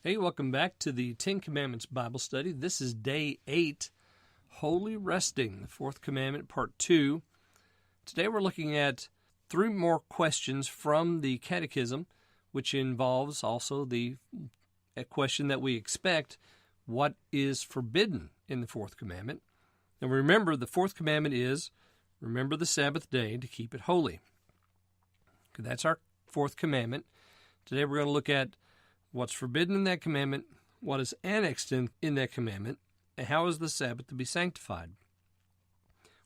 Hey, welcome back to the Ten Commandments Bible Study. This is Day 8, Holy Resting, the Fourth Commandment, Part 2. Today we're looking at 3 more questions from the Catechism, which involves also a question that we expect, what is forbidden in the Fourth Commandment? And remember, the Fourth Commandment is, remember the Sabbath day to keep it holy. Okay, that's our Fourth Commandment. Today we're going to look at what's forbidden in that commandment, what is annexed in that commandment, and how is the Sabbath to be sanctified.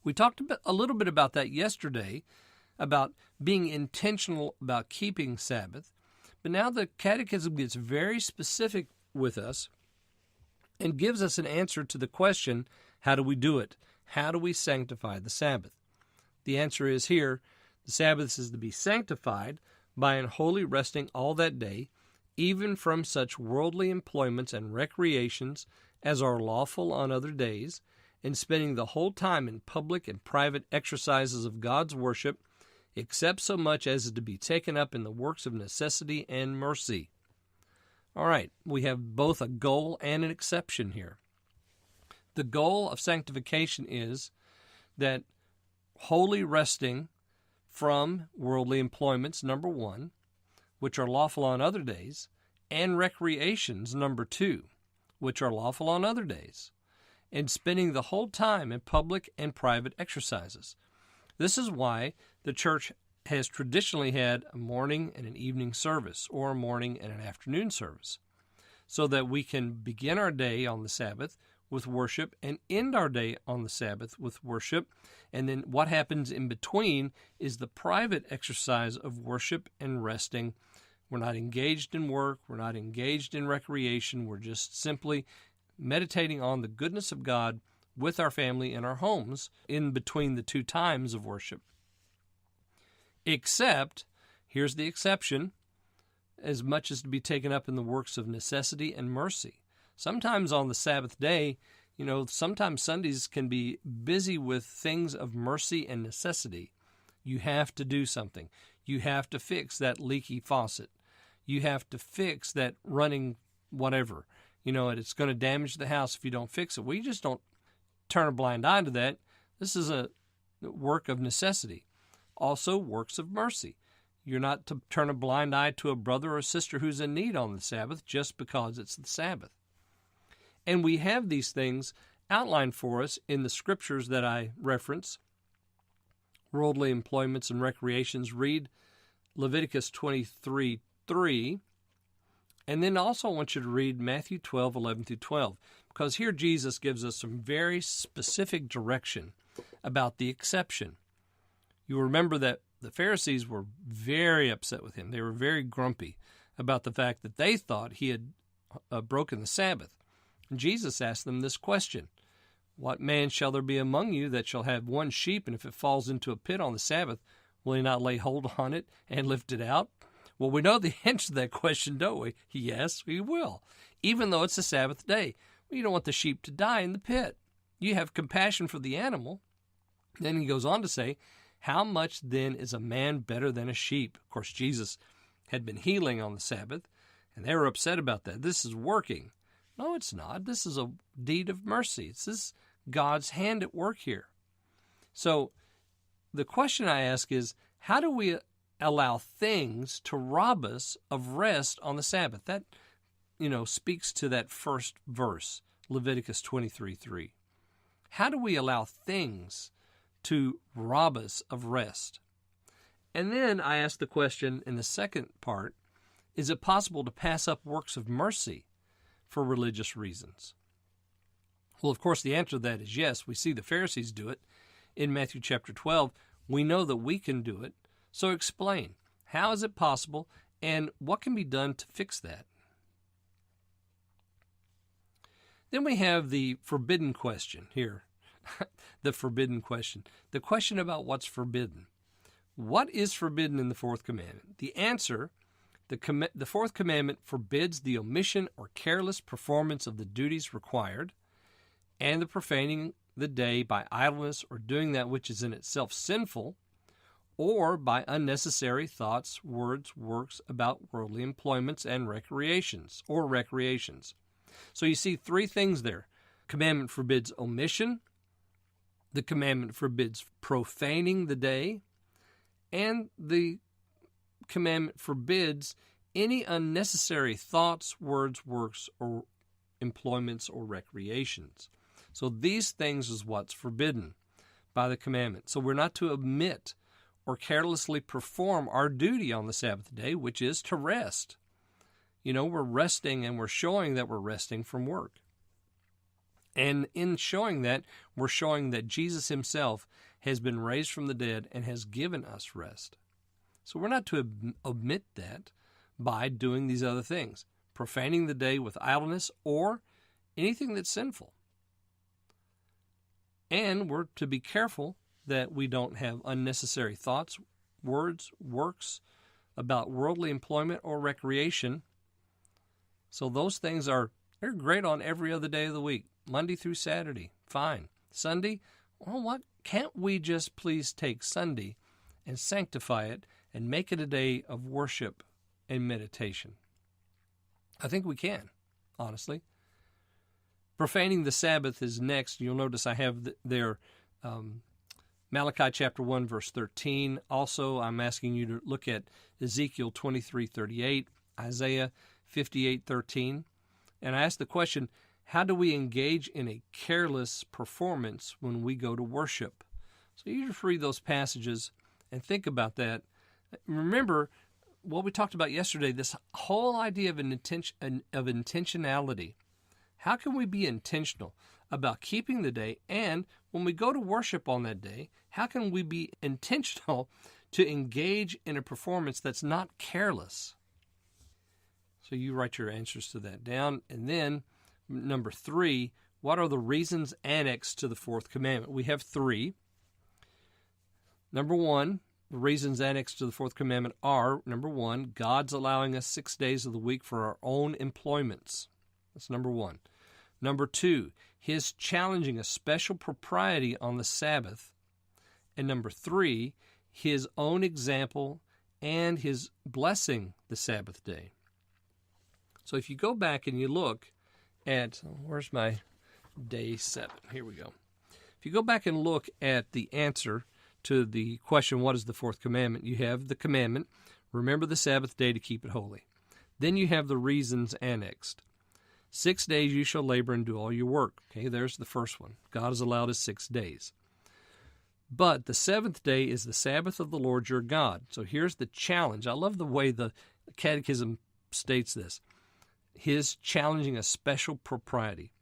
We talked a little bit about that yesterday, about being intentional about keeping Sabbath, but now the Catechism gets very specific with us and gives us an answer to the question, how do we do it? How do we sanctify the Sabbath? The answer is here, the Sabbath is to be sanctified by an holy resting all that day, even from such worldly employments and recreations as are lawful on other days, and spending the whole time in public and private exercises of God's worship, except so much as is to be taken up in the works of necessity and mercy. All right, we have both a goal and an exception here. The goal of sanctification is that holy resting from worldly employments, number 1, which are lawful on other days, and recreations, number 2, which are lawful on other days, and spending the whole time in public and private exercises. This is why the church has traditionally had a morning and an evening service, or a morning and an afternoon service, so that we can begin our day on the Sabbath with worship and end our day on the Sabbath with worship. And then what happens in between is the private exercise of worship and resting. We're not engaged in work. We're not engaged in recreation. We're just simply meditating on the goodness of God with our family in our homes in between the 2 times of worship. Except, here's the exception, as much as to be taken up in the works of necessity and mercy. Sometimes on the Sabbath day, sometimes Sundays can be busy with things of mercy and necessity. You have to do something. You have to fix that leaky faucet. You have to fix that running whatever. And it's going to damage the house if you don't fix it. We just don't turn a blind eye to that. This is a work of necessity. Also, works of mercy. You're not to turn a blind eye to a brother or sister who's in need on the Sabbath just because it's the Sabbath. And we have these things outlined for us in the scriptures that I reference. Worldly employments and recreations. Read Leviticus 23:3. And then also I want you to read Matthew 12:11-12. Because here Jesus gives us some very specific direction about the exception. You remember that the Pharisees were very upset with him. They were very grumpy about the fact that they thought he had broken the Sabbath. And Jesus asked them this question, what man shall there be among you that shall have 1 sheep, and if it falls into a pit on the Sabbath, will he not lay hold on it and lift it out? Well, we know the answer to that question, don't we? Yes, we will, even though it's a Sabbath day. Well, you don't want the sheep to die in the pit. You have compassion for the animal. Then he goes on to say, how much then is a man better than a sheep? Of course, Jesus had been healing on the Sabbath, and they were upset about that. This is working. No, it's not. This is a deed of mercy. This is God's hand at work here. So the question I ask is, how do we allow things to rob us of rest on the Sabbath? That, speaks to that first verse, Leviticus 23:3. How do we allow things to rob us of rest? And then I ask the question in the second part, is it possible to pass up works of mercy for religious reasons? Well, of course, the answer to that is yes. We see the Pharisees do it in Matthew chapter 12. We know that we can do it. So explain, how is it possible, and what can be done to fix that? Then we have the forbidden question here. The forbidden question. The question about what's forbidden. What is forbidden in the Fourth Commandment? The answer, the Fourth Commandment forbids the omission or careless performance of the duties required, and the profaning the day by idleness or doing that which is in itself sinful, or by unnecessary thoughts, words, works about worldly employments and recreations. So you see three things there. Commandment forbids omission. The commandment forbids profaning the day. And the commandment forbids any unnecessary thoughts, words, works, or employments or recreations. So these things is what's forbidden by the commandment. So we're not to omit or carelessly perform our duty on the Sabbath day, which is to rest. We're resting, and we're showing that we're resting from work. And in showing that, we're showing that Jesus himself has been raised from the dead and has given us rest. So we're not to omit that by doing these other things, profaning the day with idleness or anything that's sinful. And we're to be careful that we don't have unnecessary thoughts, words, works about worldly employment or recreation. So those things they're great on every other day of the week, Monday through Saturday, fine. Sunday, well, what? Can't we just please take Sunday and sanctify it and make it a day of worship and meditation? I think we can, honestly. Profaning the Sabbath is next. You'll notice I have there Malachi chapter 1, verse 13. Also, I'm asking you to look at Ezekiel 23:38, Isaiah 58:13. And I ask the question, how do we engage in a careless performance when we go to worship? So you just read those passages and think about that. Remember what we talked about yesterday, this whole idea of intentionality. How can we be intentional about keeping the day? And when we go to worship on that day, how can we be intentional to engage in a performance that's not careless? So you write your answers to that down. And then, number 3, what are the reasons annexed to the fourth commandment? We have 3. Number 1, the reasons annexed to the fourth commandment are, number 1, God's allowing us 6 days of the week for our own employments. That's number 1. Number 2, his challenging a special propriety on the Sabbath. And number 3, his own example and his blessing the Sabbath day. So if you go back and you look at, where's my day 7? Here we go. If you go back and look at the answer to the question, what is the fourth commandment? You have the commandment, remember the Sabbath day to keep it holy. Then you have the reasons annexed. 6 days you shall labor and do all your work. Okay, there's the first one. God has allowed us 6 days. But the seventh day is the Sabbath of the Lord your God. So here's the challenge. I love the way the Catechism states this. His challenging a special propriety.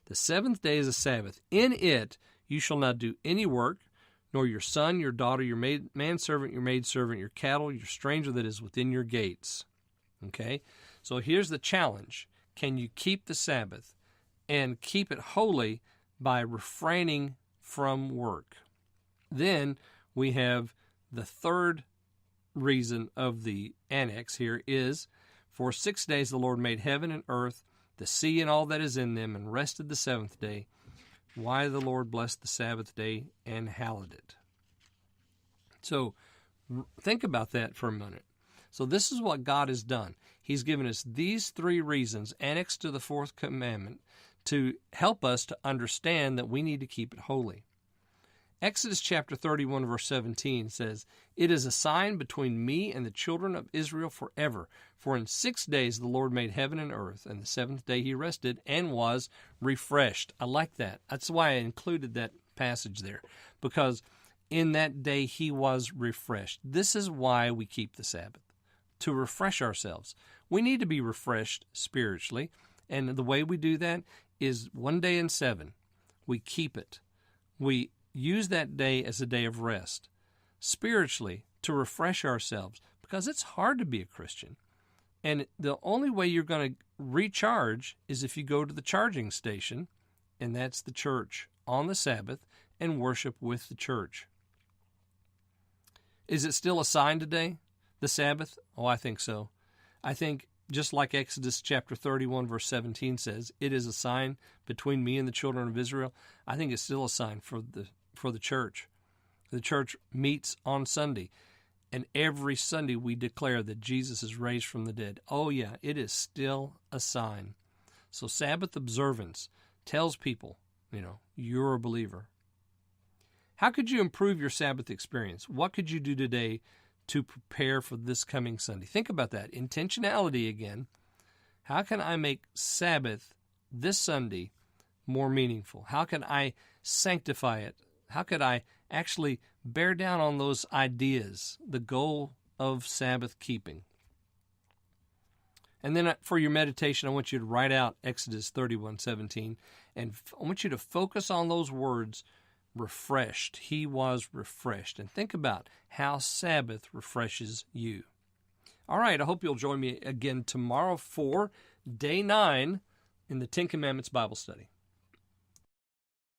The seventh day is a Sabbath. In it you shall not do any work, nor your son, your daughter, your manservant, your maidservant, your cattle, your stranger that is within your gates. Okay? So here's the challenge. Can you keep the Sabbath and keep it holy by refraining from work? Then we have the third reason of the annex here is, for 6 days the Lord made heaven and earth, the sea and all that is in them, and rested the seventh day. Why the Lord blessed the Sabbath day and hallowed it. So think about that for a minute. So this is what God has done. He's given us these 3 reasons annexed to the fourth commandment to help us to understand that we need to keep it holy. Exodus chapter 31, verse 17 says, "It is a sign between me and the children of Israel forever. For in 6 days the Lord made heaven and earth, and the seventh day he rested and was refreshed." I like that. That's why I included that passage there, because in that day he was refreshed. This is why we keep the Sabbath, to refresh ourselves. We need to be refreshed spiritually, and the way we do that is 1 day in 7. We keep it. We use that day as a day of rest, spiritually, to refresh ourselves, because it's hard to be a Christian. And the only way you're going to recharge is if you go to the charging station, and that's the church, on the Sabbath, and worship with the church. Is it still a sign today, the Sabbath? Oh, I think so. I think just like Exodus chapter 31, verse 17 says, it is a sign between me and the children of Israel. I think it's still a sign for the church. The church meets on Sunday, and every Sunday we declare that Jesus is raised from the dead. Oh yeah, it is still a sign. So Sabbath observance tells people, you're a believer. How could you improve your Sabbath experience? What could you do today to prepare for this coming Sunday? Think about that. Intentionality again. How can I make Sabbath this Sunday more meaningful? How can I sanctify it? How could I actually bear down on those ideas, the goal of Sabbath keeping? And then for your meditation, I want you to write out Exodus 31:17, and I want you to focus on those words, refreshed. He was refreshed. And think about how Sabbath refreshes you. All right, I hope you'll join me again tomorrow for Day 9 in the Ten Commandments Bible Study.